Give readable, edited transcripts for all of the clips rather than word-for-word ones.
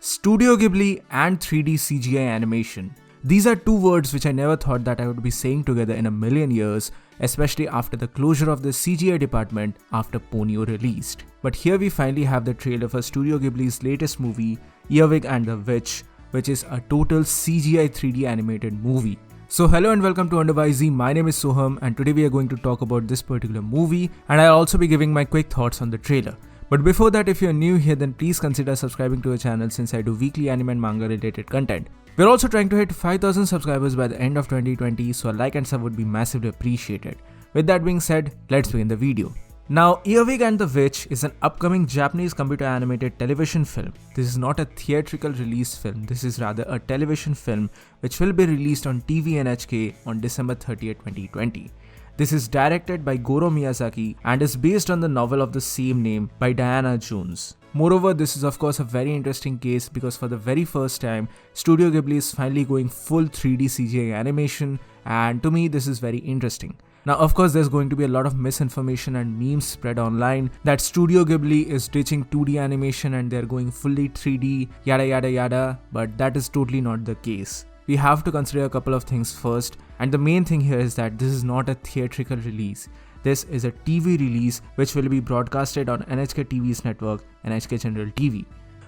Studio Ghibli and 3D CGI animation. These are two words which I never thought that I would be saying together in a million years, especially after the closure of the CGI department after Ponyo released. But here we finally have the trailer for Studio Ghibli's latest movie, Earwig and the Witch, which is a total CGI 3D animated movie. So hello and welcome to Under YZ, my name is Soham and today we are going to talk about this particular movie and I'll also be giving my quick thoughts on the trailer. But before that, if you're new here, then please consider subscribing to our channel since I do weekly anime and manga related content. We're also trying to hit 5,000 subscribers by the end of 2020, so a like and sub would be massively appreciated. With that being said, let's begin the video. Now, Earwig and the Witch is an upcoming Japanese computer animated television film. This is not a theatrical release film, this is rather a television film which will be released on TV NHK on December 30th, 2020. This is directed by Goro Miyazaki and is based on the novel of the same name by Diana Jones. Moreover, this is of course a very interesting case because for the very first time, Studio Ghibli is finally going full 3D CGI animation, and to me this is very interesting. Now of course there's going to be a lot of misinformation and memes spread online that Studio Ghibli is ditching 2D animation and they're going fully 3D yada yada yada, but that is totally not the case. We have to consider a couple of things first, and the main thing here is that this is not a theatrical release. This is a TV release which will be broadcasted on NHK TV's network, NHK General TV.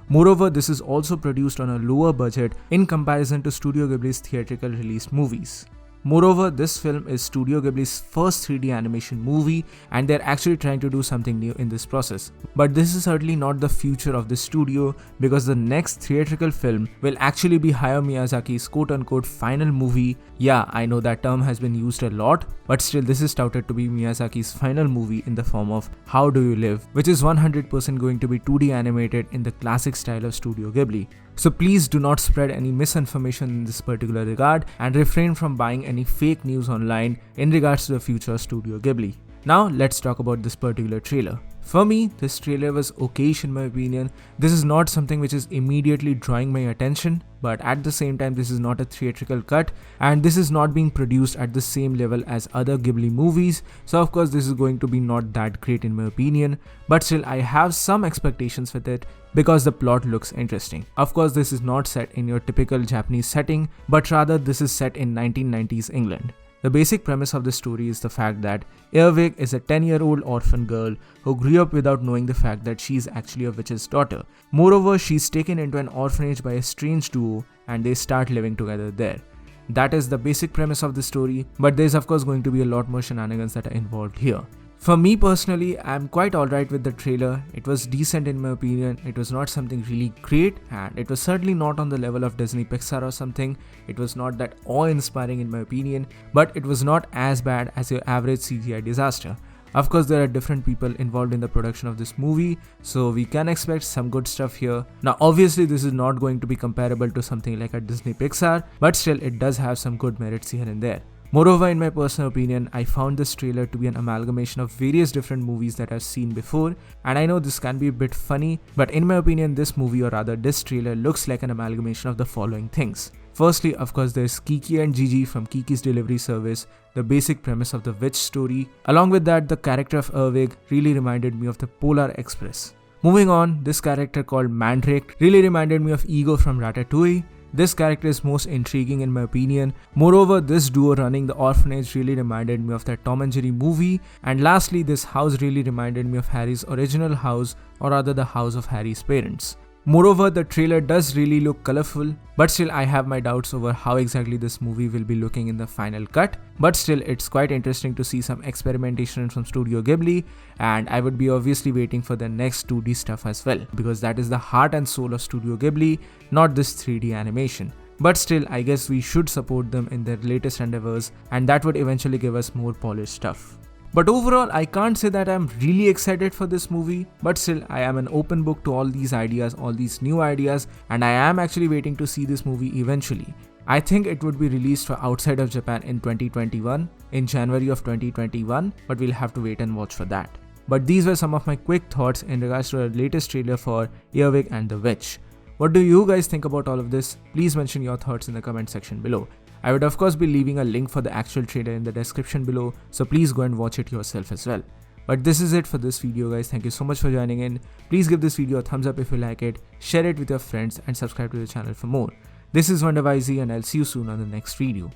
Moreover, this is also produced on a lower budget in comparison to Studio Ghibli's theatrical released movies. Moreover, this film is Studio Ghibli's first 3D animation movie and they're actually trying to do something new in this process. But this is certainly not the future of the studio because the next theatrical film will actually be Hayao Miyazaki's quote-unquote final movie. Yeah, I know that term has been used a lot, but still this is touted to be Miyazaki's final movie in the form of How Do You Live, which is 100% going to be 2D animated in the classic style of Studio Ghibli. So please do not spread any misinformation in this particular regard and refrain from buying any fake news online in regards to the future of Studio Ghibli. Now let's talk about this particular trailer. For me, this trailer was okayish in my opinion. This is not something which is immediately drawing my attention, but at the same time this is not a theatrical cut and this is not being produced at the same level as other Ghibli movies, so of course this is going to be not that great in my opinion, but still I have some expectations with it because the plot looks interesting. Of course this is not set in your typical Japanese setting, but rather this is set in 1990s England. The basic premise of the story is the fact that Earwig is a 10-year-old orphan girl who grew up without knowing the fact that she is actually a witch's daughter. Moreover, she's taken into an orphanage by a strange duo and they start living together there. That is the basic premise of the story, but there's of course going to be a lot more shenanigans that are involved here. For me personally, I'm quite alright with the trailer. It was decent in my opinion. It was not something really great and it was certainly not on the level of Disney Pixar or something. It was not that awe-inspiring in my opinion, but it was not as bad as your average CGI disaster. Of course, there are different people involved in the production of this movie, so we can expect some good stuff here. Now obviously this is not going to be comparable to something like a Disney Pixar, but still it does have some good merits here and there. Moreover, in my personal opinion, I found this trailer to be an amalgamation of various different movies that I've seen before, and I know this can be a bit funny, but in my opinion this movie or rather this trailer looks like an amalgamation of the following things. Firstly, of course, there's Kiki and Gigi from Kiki's Delivery Service, the basic premise of the witch story. Along with that, the character of Earwig really reminded me of the Polar Express. Moving on, this character called Mandrake really reminded me of Ego from Ratatouille. This character is most intriguing in my opinion. Moreover, this duo running the orphanage really reminded me of that Tom and Jerry movie. And lastly, this house really reminded me of Harry's original house, or rather the house of Harry's parents. Moreover, the trailer does really look colorful, but still I have my doubts over how exactly this movie will be looking in the final cut. But still it's quite interesting to see some experimentation from Studio Ghibli, and I would be obviously waiting for the next 2D stuff as well, because that is the heart and soul of Studio Ghibli, not this 3D animation. But still, I guess we should support them in their latest endeavors, and that would eventually give us more polished stuff. But overall, I can't say that I'm really excited for this movie, but still I am an open book to all these ideas, all these new ideas, and I am actually waiting to see this movie eventually. I think it would be released for outside of Japan in 2021, in January of 2021, but we'll have to wait and watch for that. But these were some of my quick thoughts in regards to our latest trailer for Earwig and the Witch. What do you guys think about all of this? Please mention your thoughts in the comment section below. I would of course be leaving a link for the actual trailer in the description below, so please go and watch it yourself as well. But this is it for this video, guys. Thank you so much for joining in. Please give this video a thumbs up if you like it, share it with your friends, and subscribe to the channel for more. This is Wonder YZ, and I'll see you soon on the next video.